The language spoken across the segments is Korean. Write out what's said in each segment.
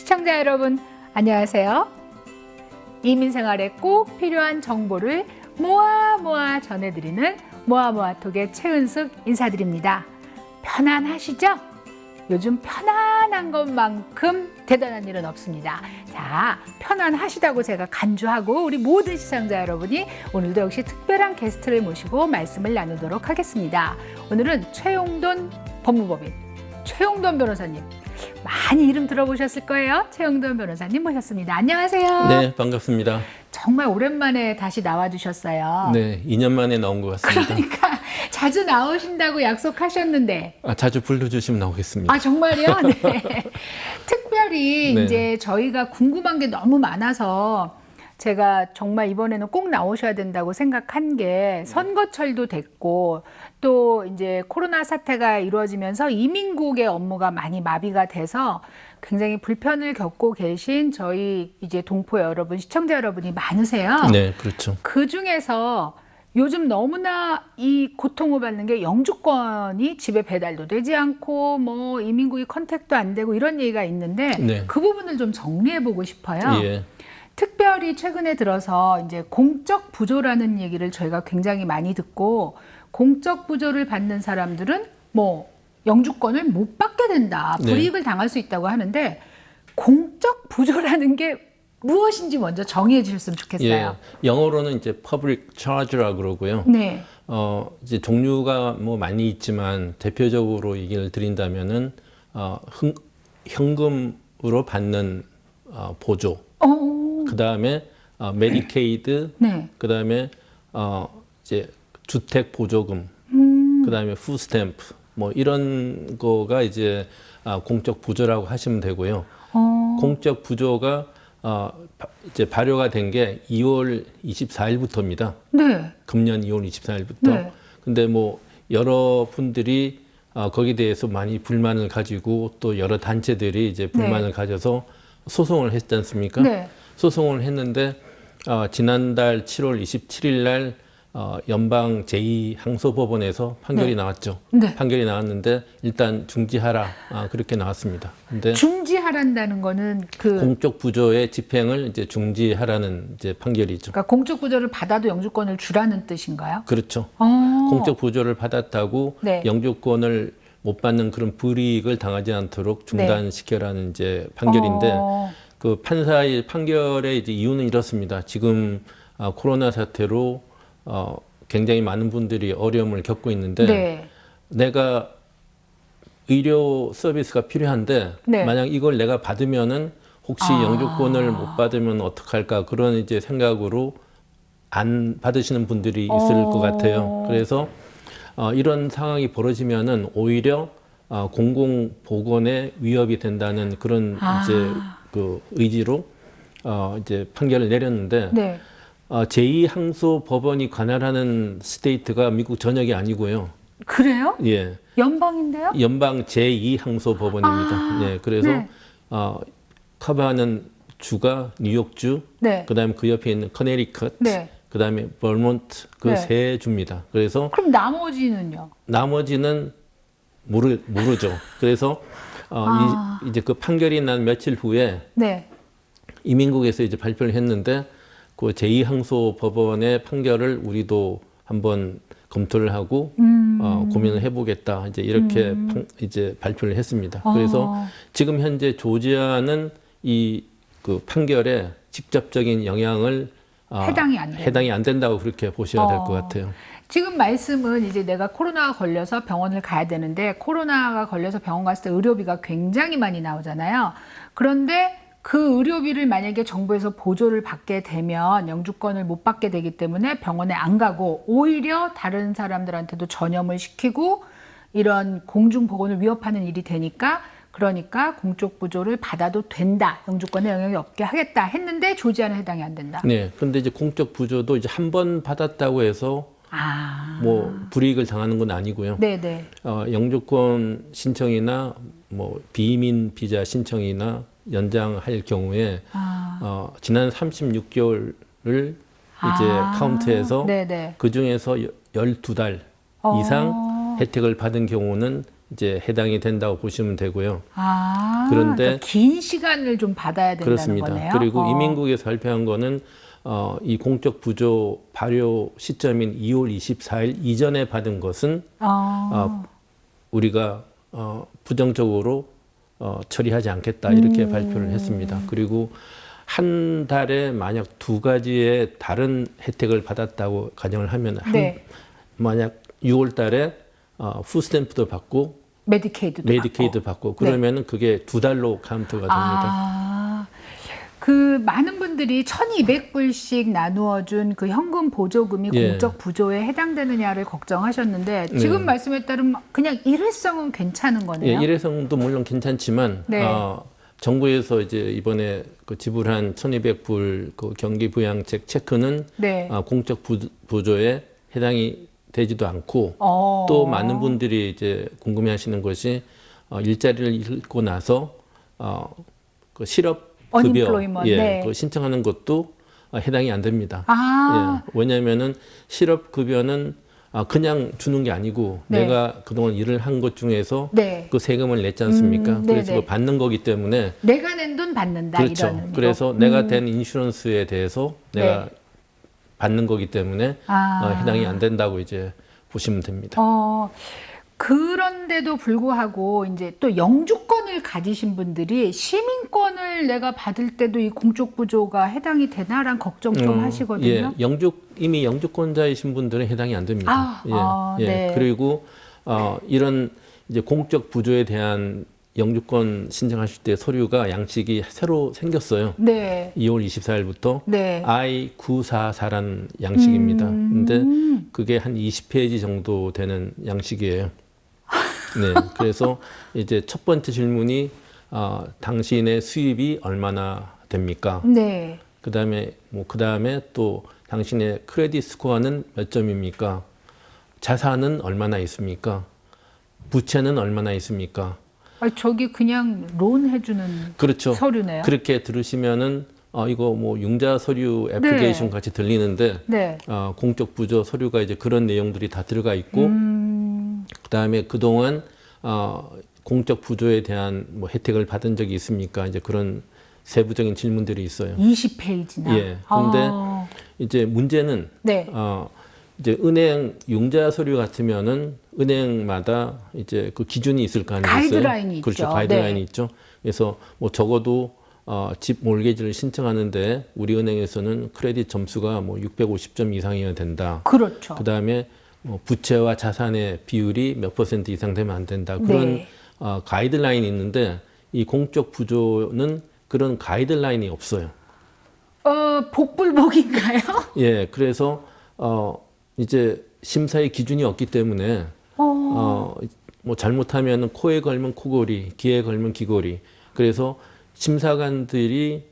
시청자 여러분, 안녕하세요. 이민생활에 꼭 필요한 정보를 모아 전해드리는 모아톡의 최은숙 인사드립니다. 편안하시죠? 요즘 편안한 것만큼 대단한 일은 없습니다. 자, 편안하시다고 제가 간주하고 우리 모든 시청자 여러분이 오늘도 역시 특별한 게스트를 모시고 말씀을 나누도록 하겠습니다. 오늘은 최용돈 법무법인 최용돈 변호사님, 많이 이름 들어보셨을 거예요. 최용돈 변호사님 모셨습니다. 안녕하세요. 네, 반갑습니다. 정말 오랜만에 다시 나와주셨어요. 네, 2년 만에 나온 것 같습니다. 그러니까 자주 나오신다고 약속하셨는데. 자주 불러주시면 나오겠습니다. 아, 정말요? 네. 특별히 네. 이제 저희가 궁금한 게 너무 많아서 제가 정말 이번에는 꼭 나오셔야 된다고 생각한 게, 선거철도 됐고 또 이제 코로나 사태가 이루어지면서 이민국의 업무가 많이 마비가 돼서 굉장히 불편을 겪고 계신 저희 이제 동포 여러분, 시청자 여러분이 많으세요. 네, 그렇죠. 그 중에서 요즘 너무나 이 고통을 받는 게 영주권이 집에 배달도 되지 않고 뭐 이민국이 컨택도 안 되고 이런 얘기가 있는데, 네. 그 부분을 좀 정리해 보고 싶어요. 예. 특별히 최근에 들어서 이제 공적 부조라는 얘기를 저희가 굉장히 많이 듣고, 공적 부조를 받는 사람들은 뭐 영주권을 못 받게 된다, 불이익을 당할 수 있다고 하는데, 공적 부조라는 게 무엇인지 먼저 정의해 주셨으면 좋겠어요. 예. 영어로는 이제 public charge라고 그러고요. 네. 이제 종류가 뭐 많이 있지만 대표적으로 얘기를 드린다면은 현금으로 받는 보조. 그 다음에 메디케이드. 네. 그 다음에 이제 주택 보조금. 그 다음에 푸스탬프. 뭐 이런 거가 이제 공적 부조라고 하시면 되고요. 공적 부조가 이제 발효가 된 게 2월 24일부터입니다. 네. 금년 2월 24일부터. 네. 근데 뭐 여러 분들이 거기에 대해서 많이 불만을 가지고, 또 여러 단체들이 이제 불만을 가져서 소송을 했지 않습니까? 네. 소송을 했는데 지난달 7월 27일 날 연방 제2항소법원에서 판결이 나왔죠. 네. 판결이 나왔는데 일단 중지하라, 그렇게 나왔습니다. 근데 중지하란다는 거는 공적 부조의 집행을 이제 중지하라는 이제 판결이죠. 그러니까 공적 부조를 받아도 영주권을 주라는 뜻인가요? 그렇죠. 어. 공적 부조를 받았다고 네. 영주권을 못 받는 그런 불이익을 당하지 않도록 중단시켜라는 이제 판결인데, 그 판사의 판결의 이제 이유는 이렇습니다. 지금 코로나 사태로 굉장히 많은 분들이 어려움을 겪고 있는데, 네. 내가 의료 서비스가 필요한데 만약 이걸 내가 받으면은 혹시 영주권을 못 받으면 어떡할까, 그런 이제 생각으로 안 받으시는 분들이 있을 것 같아요. 그래서 이런 상황이 벌어지면은 오히려 공공보건에 위협이 된다는 그런 이제 그 의지로 이제 판결을 내렸는데, 네. 제2항소법원이 관할하는 스테이트가 미국 전역이 아니고요. 그래요? 예. 연방인데요? 연방 제2항소법원입니다. 네, 그래서 네. 커버하는 주가 뉴욕주, 네. 그다음에 그 옆에 있는 커네리컷, 네. 그다음에 버몬트, 그 네. 세 주입니다. 그래서 그럼 나머지는요? 나머지는 모르죠. 그래서 이제 그 판결이 난 며칠 후에 네. 이민국에서 이제 발표를 했는데, 그 제2항소법원의 판결을 우리도 한번 검토를 하고 고민을 해보겠다, 이제 이렇게 이제 발표를 했습니다. 그래서 지금 현재 조지아는 이 그 판결에 직접적인 영향을 해당이 안 된다고 그렇게 보셔야 될 것 같아요. 지금 말씀은 이제 내가 코로나가 걸려서 병원을 가야 되는데, 코로나가 걸려서 병원 갔을 때 의료비가 굉장히 많이 나오잖아요. 그런데 그 의료비를 만약에 정부에서 보조를 받게 되면 영주권을 못 받게 되기 때문에 병원에 안 가고 오히려 다른 사람들한테도 전염을 시키고 이런 공중보건을 위협하는 일이 되니까, 그러니까 공적 부조를 받아도 된다, 영주권에 영향이 없게 하겠다 했는데 조지아는 해당이 안 된다. 네. 그런데 이제 공적 부조도 이제 한 번 받았다고 해서 뭐 불이익을 당하는 건 아니고요. 네네. 영주권 신청이나 뭐 비민 비자 신청이나 연장할 경우에 지난 36개월을 이제 카운트해서 네네. 그 중에서 12달 이상 혜택을 받은 경우는 이제 해당이 된다고 보시면 되고요. 그런데 그런데 긴 시간을 좀 받아야 된다는 그렇습니다. 거네요. 그리고 이민국에서 발표한 거는 이 공적 부조 발효 시점인 2월 24일 이전에 받은 것은 우리가 부정적으로 처리하지 않겠다 이렇게 발표를 했습니다. 그리고 한 달에 만약 2가지의 다른 혜택을 받았다고 가정을 하면 네. 만약 6월 달에 푸스탬프도 받고 메디케이드도 받고 그러면은 그게 2달로 카운트가 됩니다. 그 많은 분들이 1,200불씩 나누어준 그 현금 보조금이 예. 공적 부조에 해당되느냐를 걱정하셨는데 지금 말씀에 따르면 그냥 일회성은 괜찮은 거네요. 예, 일회성도 물론 괜찮지만 네. 정부에서 이제 이번에 그 지불한 1,200불 그 경기 부양책 체크는 네. 공적 부조에 해당이 되지도 않고 또 많은 분들이 이제 궁금해하시는 것이 일자리를 잃고 나서 그 실업 급여 Unemployment, 네. 그 신청하는 것도 해당이 안 됩니다. 예, 왜냐하면은 실업 급여는 그냥 주는 게 아니고 네. 내가 그동안 일을 한 것 중에서 네. 그 세금을 냈지 않습니까? 그래서 네네. 그걸 받는 거기 때문에 내가 낸 돈 받는다 그렇죠. 이런 의미로. 그래서 내가 된 인슈런스에 대해서 내가 네. 받는 거기 때문에 해당이 안 된다고 이제 보시면 됩니다. 그런데도 불구하고 이제 또 영주권을 가지신 분들이 시민권을 내가 받을 때도 이 공적 부조가 해당이 되나라는 걱정 좀 하시거든요. 예, 이미 영주권자이신 분들은 해당이 안 됩니다. 예. 네. 그리고 이런 이제 공적 부조에 대한 영주권 신청하실 때 서류가 양식이 새로 생겼어요. 네. 2월 24일부터 네. I944라는 양식입니다. 근데 그게 한 20페이지 정도 되는 양식이에요. 네. 그래서 이제 첫 번째 질문이 당신의 수입이 얼마나 됩니까? 네. 그다음에 또 당신의 크레딧 스코어는 몇 점입니까? 자산은 얼마나 있습니까? 부채는 얼마나 있습니까? 저기 그냥 론 해주는 그렇죠. 서류네요. 그렇게 들으시면은 이거 뭐 융자 서류 애플리케이션 같이 들리는데 네. 공적 부조 서류가 이제 그런 내용들이 다 들어가 있고 그다음에 그동안 공적 부조에 대한 뭐 혜택을 받은 적이 있습니까? 이제 그런 세부적인 질문들이 있어요. 20페이지나. 예. 근데 이제 문제는 네. 이제 은행 융자 서류 같으면은 은행마다 이제 그 기준이 있을 거 아니겠어요? 가이드라인이 그렇죠. 있죠. 가이드라인이 네. 있죠. 그래서 뭐 적어도 집 몰개지를 신청하는데 우리 은행에서는 크레딧 점수가 뭐 650점 이상이어야 된다. 그렇죠. 그다음에 뭐 부채와 자산의 비율이 몇 % 이상 되면 안 된다. 그런 네. 가이드라인이 있는데 이 공적 부조는 그런 가이드라인이 없어요. 복불복인가요? 예, 그래서 이제 심사의 기준이 없기 때문에 뭐 잘못하면 코에 걸면 코골이, 귀에 걸면 귀골이. 그래서 심사관들이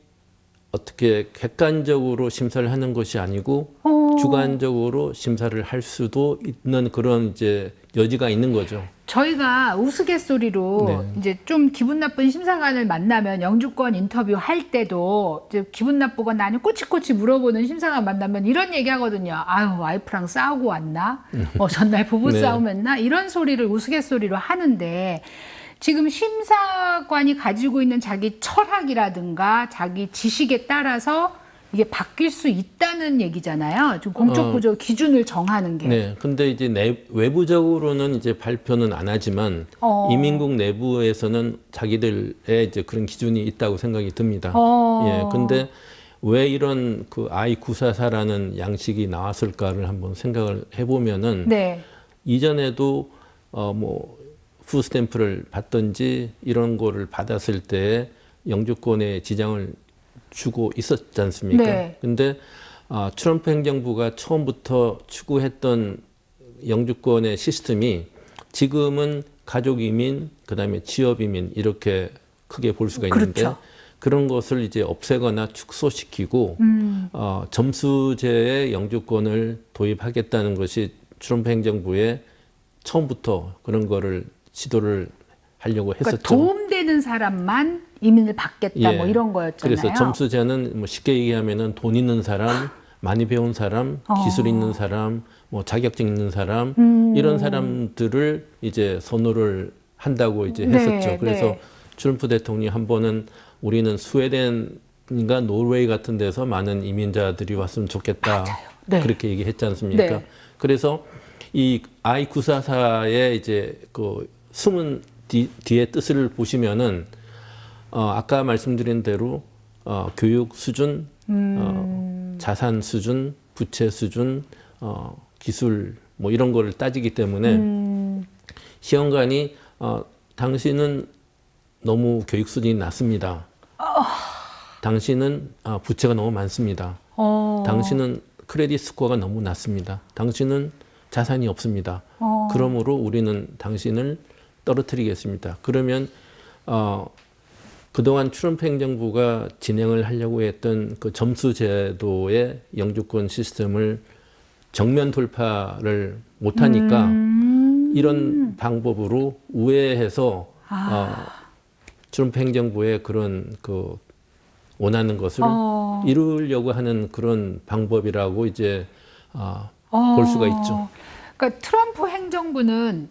어떻게 객관적으로 심사를 하는 것이 아니고 주관적으로 심사를 할 수도 있는 그런 이제 여지가 있는 거죠. 저희가 우스갯소리로 네. 이제 좀 기분 나쁜 심사관을 만나면 영주권 인터뷰 할 때도 이제 기분 나쁘거나 아니면 꼬치꼬치 물어보는 심사관 만나면 이런 얘기 하거든요. 아유, 와이프랑 싸우고 왔나? 전날 부부싸움 했나? 이런 소리를 우스갯소리로 하는데 지금 심사관이 가지고 있는 자기 철학이라든가 자기 지식에 따라서 이게 바뀔 수 있다는 얘기잖아요. 좀 공적 부조 기준을 정하는 게. 네. 근데 이제 외부적으로는 이제 발표는 안 하지만 이민국 내부에서는 자기들의 이제 그런 기준이 있다고 생각이 듭니다. 예. 근데 왜 이런 그 I944라는 양식이 나왔을까를 한번 생각을 해보면은 네. 이전에도 뭐 푸스탬프를 받든지 이런 거를 받았을 때 영주권에 지장을 주고 있었지 않습니까? 네. 근데 트럼프 행정부가 처음부터 추구했던 영주권의 시스템이 지금은 가족 이민, 그다음에 취업 이민 이렇게 크게 볼 수가 있는데 그렇죠. 그런 것을 이제 없애거나 축소시키고 점수제의 영주권을 도입하겠다는 것이 트럼프 행정부의 처음부터 그런 거를 시도를 하려고 했었죠. 그러니까 도움되는 사람만 이민을 받겠다 뭐 이런 거였잖아요. 그래서 점수제는 뭐 쉽게 얘기하면은 돈 있는 사람, 많이 배운 사람, 기술 있는 사람, 뭐 자격증 있는 사람 이런 사람들을 이제 선호를 한다고 이제 네, 했었죠. 그래서 네. 트럼프 대통령이 한 번은 우리는 스웨덴인가 노르웨이 같은 데서 많은 이민자들이 왔으면 좋겠다. 맞아요. 네. 그렇게 얘기했지 않습니까? 네. 그래서 이 I944의 이제 그 숨은 뒤에 뜻을 보시면은 아까 말씀드린 대로 교육 수준, 자산 수준, 부채 수준, 기술 뭐 이런 거를 따지기 때문에 시험관이 당신은 너무 교육 수준이 낮습니다. 당신은 부채가 너무 많습니다. 당신은 크레딧 스코어가 너무 낮습니다. 당신은 자산이 없습니다. 그러므로 우리는 당신을 떨어뜨리겠습니다. 그러면 그동안 트럼프 행정부가 진행을 하려고 했던 그 점수 제도의 영주권 시스템을 정면 돌파를 못하니까 이런 방법으로 우회해서 트럼프 행정부의 그런 그 원하는 것을 이루려고 하는 그런 방법이라고 이제 볼 수가 있죠. 그러니까 트럼프 행정부는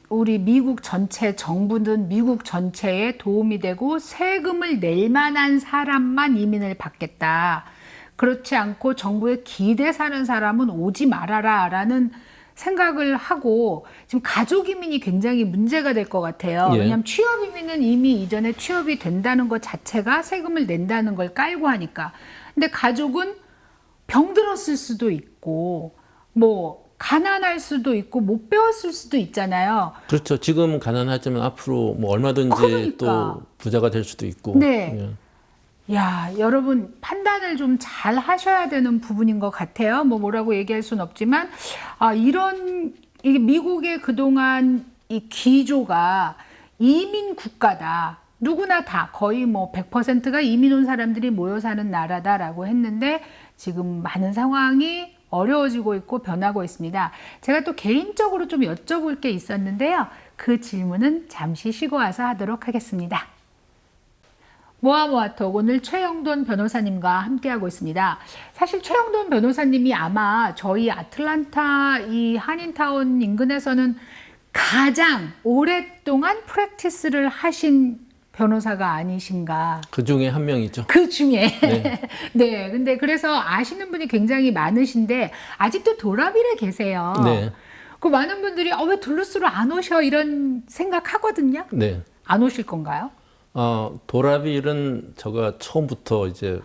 우리 미국 전체 정부는 미국 전체에 도움이 되고 세금을 낼 만한 사람만 이민을 받겠다. 그렇지 않고 정부에 기대 사는 사람은 오지 말아라라는 생각을 하고 지금 가족 이민이 굉장히 문제가 될 것 같아요. 예. 왜냐하면 취업 이민은 이미 이전에 취업이 된다는 것 자체가 세금을 낸다는 걸 깔고 하니까. 근데 가족은 병들었을 수도 있고 뭐 가난할 수도 있고 못 배웠을 수도 있잖아요. 그렇죠. 지금 가난하지만 앞으로 뭐 얼마든지 그러니까. 또 부자가 될 수도 있고. 네. 예. 야, 여러분 판단을 좀 잘 하셔야 되는 부분인 것 같아요. 뭐라고 얘기할 수는 없지만 이게 미국의 그동안 이 기조가 이민 국가다. 누구나 다 거의 뭐 100%가 이민 온 사람들이 모여 사는 나라다라고 했는데 지금 많은 상황이 어려워지고 있고 변하고 있습니다. 제가 또 개인적으로 좀 여쭤볼 게 있었는데요. 그 질문은 잠시 쉬고 와서 하도록 하겠습니다. 모아모아톡 오늘 최영돈 변호사님과 함께하고 있습니다. 사실 최영돈 변호사님이 아마 저희 아틀란타 이 한인타운 인근에서는 가장 오랫동안 프랙티스를 하신 변호사가 아니신가. 그 중에 한 명이죠. 그 중에. 네. 네. 근데 그래서 아시는 분이 굉장히 많으신데 아직도 도라빌에 계세요. 네. 그 많은 분들이 왜 둘루스로 안 오셔 이런 생각하거든요. 네. 안 오실 건가요? 도라빌은 제가 처음부터 이제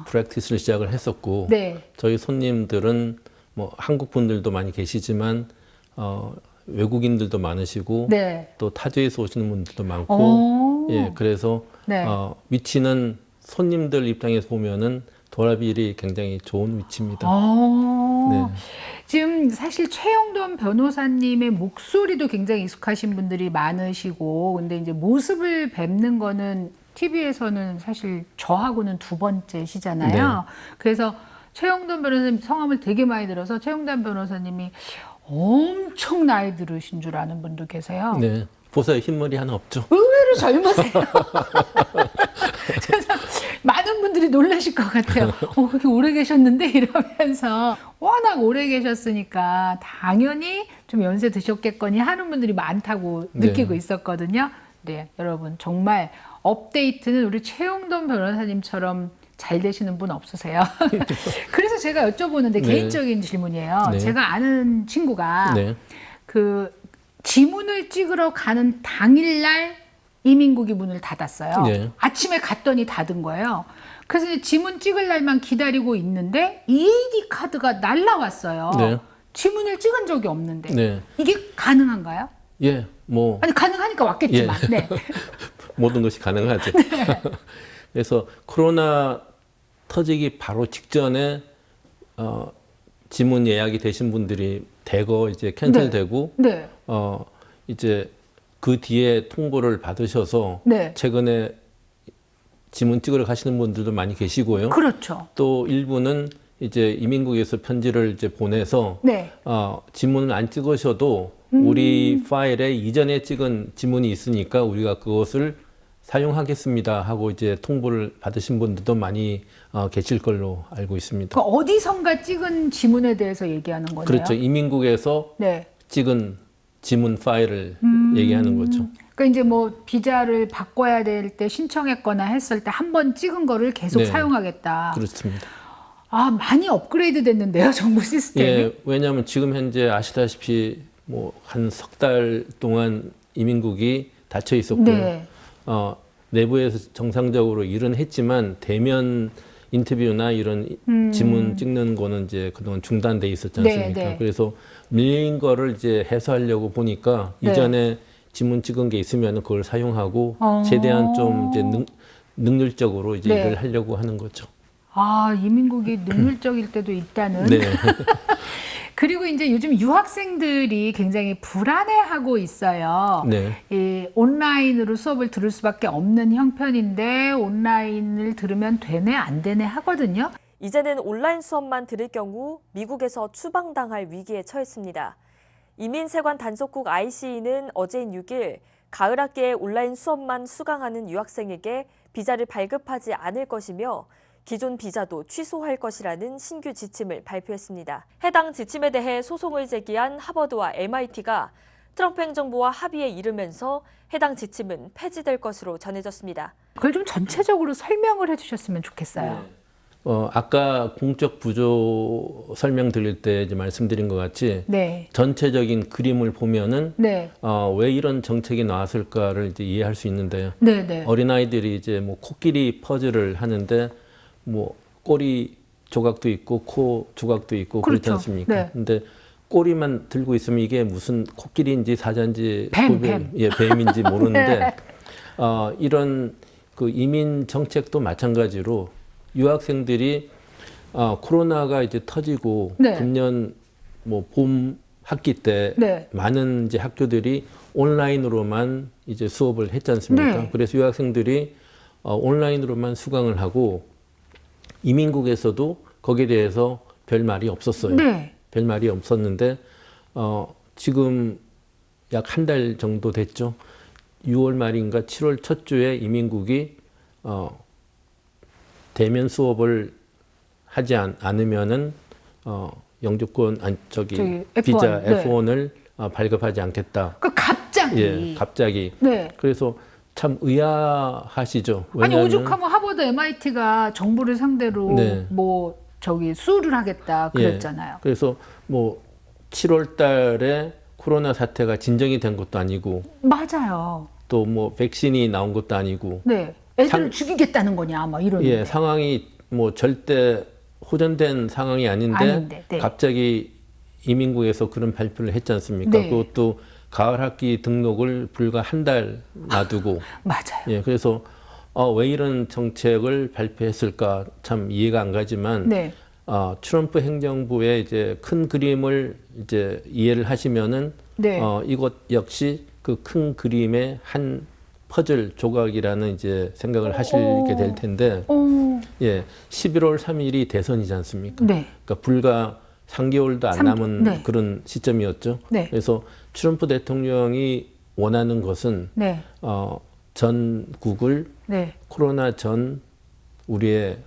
프랙티스를 시작을 했었고, 네. 저희 손님들은 뭐 한국 분들도 많이 계시지만 외국인들도 많으시고, 네. 또 타지에서 오시는 분들도 많고, 예, 그래서 네. 위치는 손님들 입장에서 보면은 도라빌이 굉장히 좋은 위치입니다. 네. 지금 사실 최영돈 변호사님의 목소리도 굉장히 익숙하신 분들이 많으시고, 근데 이제 모습을 뵙는 거는 TV에서는 사실 저하고는 두 번째시잖아요. 네. 그래서 최영돈 변호사님 성함을 되게 많이 들어서 최영돈 변호사님이 엄청 나이 들으신 줄 아는 분도 계세요. 네. 보세요. 흰머리 하나 없죠? 의외로 젊으세요. 그래서 많은 분들이 놀라실 것 같아요. 그렇게 오래 계셨는데 이러면서 워낙 오래 계셨으니까 당연히 좀 연세 드셨겠거니 하는 분들이 많다고 느끼고 있었거든요. 네, 여러분 정말 업데이트는 우리 최영돈 변호사님처럼 잘 되시는 분 없으세요? 그래서 제가 여쭤보는데 개인적인 질문이에요. 네. 제가 아는 친구가 네. 그 지문을 찍으러 가는 당일날 이민국이 문을 닫았어요. 네. 아침에 갔더니 닫은 거예요. 그래서 이제 지문 찍을 날만 기다리고 있는데 EAD 카드가 날라왔어요. 네. 지문을 찍은 적이 없는데 네. 이게 가능한가요? 예, 뭐 아니 가능하니까 왔겠지만. 예. 네. 모든 것이 가능하죠. 그래서 코로나 터지기 바로 직전에 지문 예약이 되신 분들이 대거 이제 캔슬되고 네. 이제 그 뒤에 통보를 받으셔서 네. 최근에 지문 찍으러 가시는 분들도 많이 계시고요. 그렇죠. 또 일부는 이제 이민국에서 편지를 이제 보내서 네. 지문을 안 찍으셔도 우리 파일에 이전에 찍은 지문이 있으니까 우리가 그것을 사용하겠습니다 하고 이제 통보를 받으신 분들도 많이 계실 걸로 알고 있습니다. 그 어디선가 찍은 지문에 대해서 얘기하는 거네요. 그렇죠. 이민국에서 네. 찍은 지문 파일을 얘기하는 거죠. 그러니까 이제 뭐 비자를 바꿔야 될 때 신청했거나 했을 때 한 번 찍은 거를 계속 네. 사용하겠다. 그렇습니다. 아, 많이 업그레이드 됐는데요, 정부 시스템이? 예, 왜냐하면 지금 현재 아시다시피 뭐 한 석 달 동안 이민국이 닫혀 있었고요. 네. 내부에서 정상적으로 일은 했지만 대면 인터뷰나 이런 지문 찍는 거는 이제 그동안 중단돼 있었지 않습니까? 네, 네. 그래서 밀린 거를 이제 해소하려고 보니까 네. 이전에 지문 찍은 게 있으면 그걸 사용하고 어. 최대한 좀 이제 능률적으로 이제 네. 일을 하려고 하는 거죠. 아, 이민국이 능률적일 때도 있다는. 네. 그리고 이제 요즘 유학생들이 굉장히 불안해하고 있어요. 네. 이 온라인으로 수업을 들을 수밖에 없는 형편인데 온라인을 들으면 되네 안 되네 하거든요. 이제는 온라인 수업만 들을 경우 미국에서 추방당할 위기에 처했습니다. 이민세관 단속국 ICE는 어제인 6일 가을 학기에 온라인 수업만 수강하는 유학생에게 비자를 발급하지 않을 것이며 기존 비자도 취소할 것이라는 신규 지침을 발표했습니다. 해당 지침에 대해 소송을 제기한 하버드와 MIT가 트럼프 행정부와 합의에 이르면서 해당 지침은 폐지될 것으로 전해졌습니다. 그걸 좀 전체적으로 설명을 해주셨으면 좋겠어요. 아까 공적 부조 설명 드릴 때 이제 말씀드린 것 같이 네. 전체적인 그림을 보면은 네. 왜 이런 정책이 나왔을까를 이제 이해할 수 있는데요. 네. 네. 어린아이들이 이제 뭐 코끼리 퍼즐을 하는데 뭐 꼬리 조각도 있고 코 조각도 있고 그렇지 그렇죠. 않습니까? 네. 근데 꼬리만 들고 있으면 이게 무슨 코끼리인지 사자인지 뱀. 예, 뱀인지 모르는데 네. 이런 그 이민 정책도 마찬가지로 유학생들이 코로나가 이제 터지고 네. 금년 뭐 봄 학기 때 네. 많은 이제 학교들이 온라인으로만 이제 수업을 했지 않습니까? 네. 그래서 유학생들이 온라인으로만 수강을 하고 이민국에서도 거기에 대해서 별 말이 없었어요. 네. 별 말이 없었는데 지금 약 한 달 정도 됐죠. 6월 말인가 7월 첫 주에 이민국이 대면 수업을 하지 않으면은 영주권 비자 F1, F1을 발급하지 않겠다. 그 갑자기. 예, 갑자기. 네. 그래서 참 의아하시죠. 아니 왜냐하면 오죽하면 하버드 MIT가 정부를 상대로 네. 뭐 수를 하겠다 그랬잖아요. 예, 그래서 뭐 7월 달에 코로나 사태가 진정이 된 것도 아니고 맞아요. 또 뭐 백신이 나온 것도 아니고 네. 애들을 죽이겠다는 거냐 막 이러는데. 예, 상황이 뭐 절대 호전된 상황이 아닌데 네. 갑자기 이민국에서 그런 발표를 했지 않습니까? 네. 그것도 가을 학기 등록을 불과 한 달 놔두고 맞아요. 예, 그래서 왜 이런 정책을 발표했을까 참 이해가 안 가지만 네. 트럼프 행정부의 이제 큰 그림을 이제 이해를 하시면은 네. 이것 역시 그 큰 그림의 한 퍼즐 조각이라는 이제 생각을 하시게 될 텐데, 예, 11월 3일이 대선이지 않습니까? 네. 그러니까 불과 3개월도 안 남은 네. 그런 시점이었죠. 네. 그래서 트럼프 대통령이 원하는 것은 네. 전국을 네. 코로나 전 우리의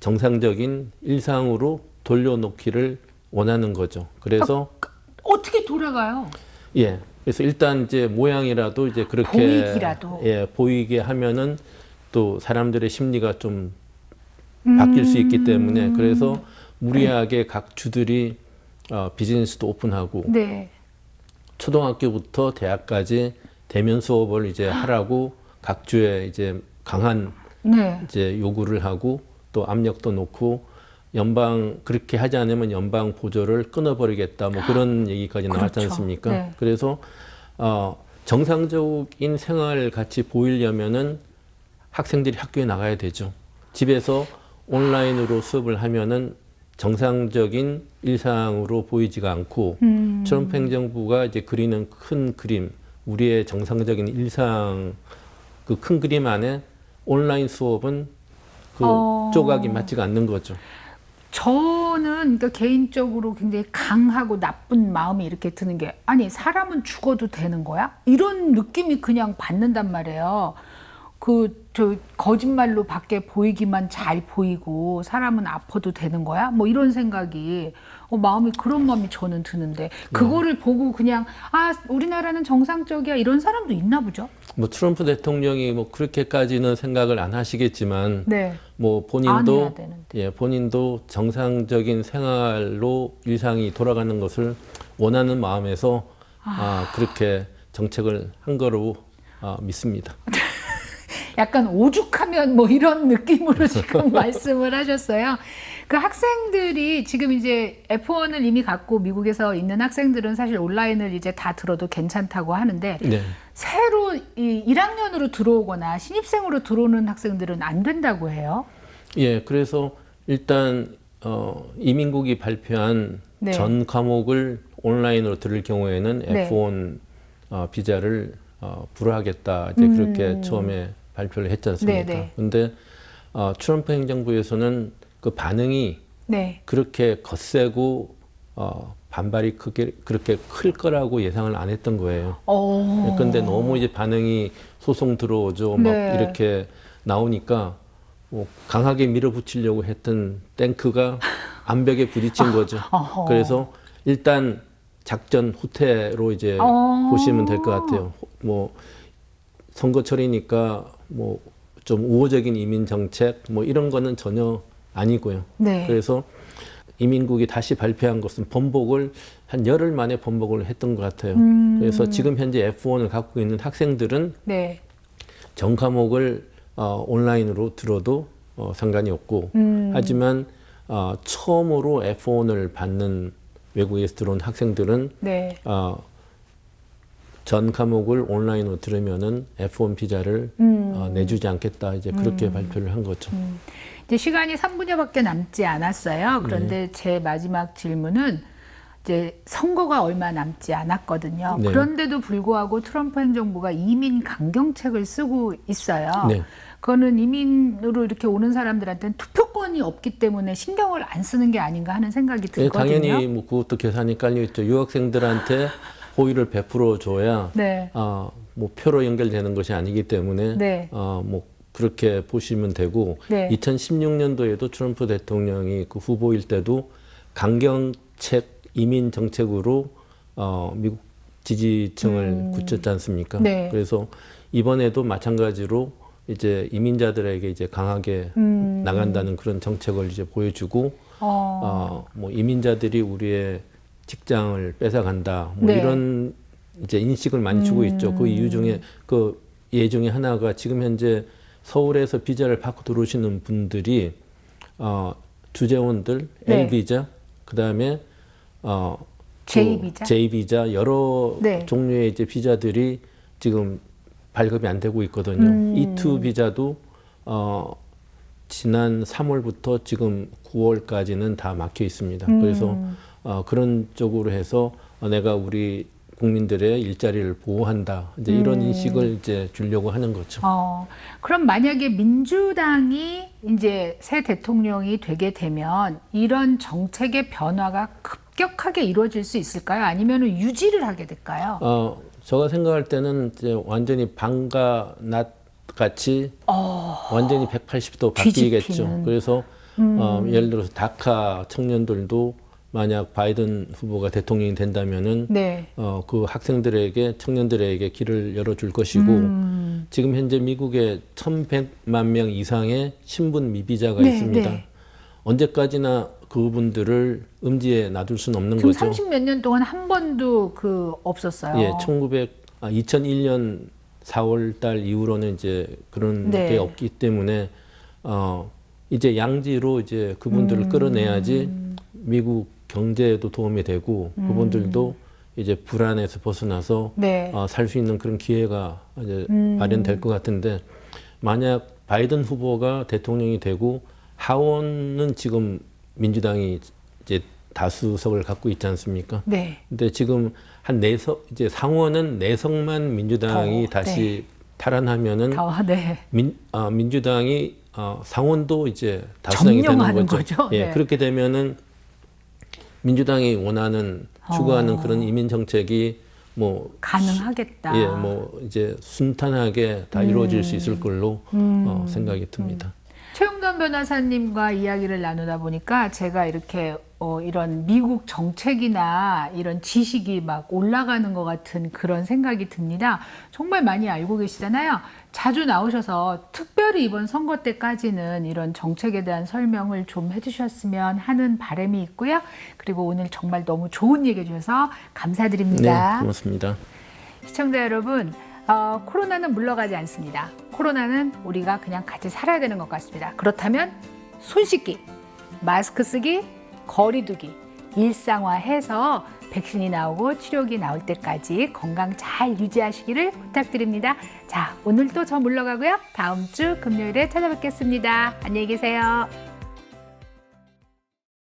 정상적인 일상으로 돌려놓기를 원하는 거죠. 그래서 어떻게 돌아가요? 예, 그래서 일단 이제 모양이라도 이제 그렇게 보이기라도. 예, 보이게 하면은 또 사람들의 심리가 좀 바뀔 수 있기 때문에 그래서 무리하게 각 주들이 비즈니스도 오픈하고 네. 초등학교부터 대학까지 대면 수업을 이제 하라고 각 주에 이제 강한 네. 이제 요구를 하고 또 압력도 놓고 연방 그렇게 하지 않으면 연방 보조를 끊어버리겠다 뭐 그런 얘기까지 나왔지 그렇죠. 않습니까? 네. 그래서 정상적인 생활 같이 보이려면은 학생들이 학교에 나가야 되죠. 집에서 온라인으로 수업을 하면은 정상적인 일상으로 보이지가 않고 트럼프 행정부가 이제 그리는 큰 그림, 우리의 정상적인 일상 그 큰 그림 안에 온라인 수업은 그 조각이 맞지가 않는 거죠. 저는 그러니까 개인적으로 굉장히 강하고 나쁜 마음이 이렇게 드는 게 아니 사람은 죽어도 되는 거야? 이런 느낌이 그냥 받는단 말이에요. 저 거짓말로 밖에 보이기만 잘 보이고 사람은 아파도 되는 거야? 뭐 이런 생각이 그런 마음이 저는 드는데 그거를 보고 그냥 우리나라는 정상적이야 이런 사람도 있나 보죠? 뭐 트럼프 대통령이 뭐 그렇게까지는 생각을 안 하시겠지만 네. 뭐 안 해야 되는데. 본인도 정상적인 생활로 일상이 돌아가는 것을 원하는 마음에서 그렇게 정책을 한 거로 믿습니다. 약간 오죽하면 뭐 이런 느낌으로 지금 말씀을 하셨어요. 그 학생들이 지금 이제 F1을 이미 갖고 미국에서 있는 학생들은 사실 온라인을 이제 다 들어도 괜찮다고 하는데 네. 새로 1학년으로 들어오거나 신입생으로 들어오는 학생들은 안 된다고 해요. 예, 그래서 일단 이민국이 발표한 네. 전 과목을 온라인으로 들을 경우에는 네. F1 비자를 불허하겠다. 이제 그렇게 처음에 발표를 했지 않습니까? 네. 근데 트럼프 행정부에서는 그 반응이 네. 그렇게 거세고 반발이 그렇게 클 거라고 예상을 안 했던 거예요. 그런데 너무 이제 반응이 소송 들어오죠. 막 네. 이렇게 나오니까 뭐 강하게 밀어붙이려고 했던 탱크가 암벽에 부딪힌 거죠. 그래서 일단 작전 후퇴로 이제 보시면 될 것 같아요. 뭐 선거철이니까 뭐 좀 우호적인 이민 정책 뭐 이런 거는 전혀 아니고요. 네. 그래서 이민국이 다시 발표한 것은 번복을 한 열흘 만에 번복을 했던 것 같아요. 그래서 지금 현재 F1을 갖고 있는 학생들은 네. 전 과목을 온라인으로 들어도 상관이 없고 하지만 처음으로 F1을 받는 외국에서 들어온 학생들은 네. 전 과목을 온라인으로 들으면은 F1 비자를 내주지 않겠다. 이제 그렇게 발표를 한 거죠. 이제 시간이 3분여밖에 남지 않았어요. 그런데 제 마지막 질문은 이제 선거가 얼마 남지 않았거든요. 네. 그런데도 불구하고 트럼프 행정부가 이민 강경책을 쓰고 있어요. 네. 그거는 이민으로 이렇게 오는 사람들한테는 투표권이 없기 때문에 신경을 안 쓰는 게 아닌가 하는 생각이 예, 들거든요. 당연히 뭐 그것도 계산이 깔려 있죠. 유학생들한테 호의를 베풀어 줘야 네. 뭐 표로 연결되는 것이 아니기 때문에 네. 뭐 그렇게 보시면 되고 네. 2016년도에도 트럼프 대통령이 그 후보일 때도 강경책 이민 정책으로 미국 지지층을 굳혔지 않습니까? 네. 그래서 이번에도 마찬가지로 이제 이민자들에게 이제 강하게 나간다는 그런 정책을 이제 보여주고 뭐 이민자들이 우리의 직장을 뺏어간다. 뭐 네. 이런 이제 인식을 많이 주고 있죠. 그 이유 중에 그 예 중에 하나가 지금 현재 서울에서 비자를 받고 들어오시는 분들이 주재원들 네. L 비자 그다음에 J 비자? J 비자 여러 네. 종류의 이제 비자들이 지금 발급이 안 되고 있거든요. E2 비자도 지난 3월부터 지금 9월까지는 다 막혀 있습니다. 그래서 그런 쪽으로 해서 내가 우리 국민들의 일자리를 보호한다. 이제 이런 인식을 이제 주려고 하는 거죠. 그럼 만약에 민주당이 이제 새 대통령이 되게 되면 이런 정책의 변화가 급격하게 이루어질 수 있을까요? 아니면 유지를 하게 될까요? 제가 생각할 때는 이제 완전히 밤과 낮 같이 완전히 180도 바뀌겠죠. 뒤집히는. 그래서 예를 들어서 다카 청년들도 만약 바이든 후보가 대통령이 된다면은 네. 그 학생들에게 청년들에게 길을 열어줄 것이고 지금 현재 미국에 1,100만 명 이상의 신분 미비자가 네, 있습니다. 네. 언제까지나 그분들을 음지에 놔둘 수는 없는 지금 거죠. 30 몇 년 동안 한 번도 없었어요. 예, 2001년 4월 달 이후로는 이제 그런 네. 게 없기 때문에 이제 양지로 이제 그분들을 끌어내야지 미국 경제에도 도움이 되고 그분들도 이제 불안에서 벗어나서 네. 살 수 있는 그런 기회가 이제 마련될 것 같은데 만약 바이든 후보가 대통령이 되고 하원은 지금 민주당이 이제 다수석을 갖고 있지 않습니까? 네. 근데 지금 한 4석 이제 상원은 4석만 민주당이 다시 탈환하면은 네. 민주당이 상원도 이제 다수당이 되는 점령하는 거죠. 거죠. 예, 네. 그렇게 되면은 민주당이 원하는 추구하는 그런 이민 정책이 뭐 가능하겠다. 예, 뭐 이제 순탄하게 다 이루어질 수 있을 걸로 생각이 듭니다. 최용돈 변호사님과 이야기를 나누다 보니까 제가 이렇게 이런 미국 정책이나 이런 지식이 막 올라가는 것 같은 그런 생각이 듭니다. 정말 많이 알고 계시잖아요. 자주 나오셔서 특별히 이번 선거 때까지는 이런 정책에 대한 설명을 좀 해주셨으면 하는 바람이 있고요. 그리고 오늘 정말 너무 좋은 얘기 해주셔서 감사드립니다. 네, 고맙습니다. 시청자 여러분, 코로나는 물러가지 않습니다. 코로나는 우리가 그냥 같이 살아야 되는 것 같습니다. 그렇다면 손 씻기, 마스크 쓰기, 거리 두기, 일상화해서 백신이 나오고 치료기 나올 때까지 건강 잘 유지하시기를 부탁드립니다. 자, 오늘 또 저 물러가고요. 다음 주 금요일에 찾아뵙겠습니다. 안녕히 계세요.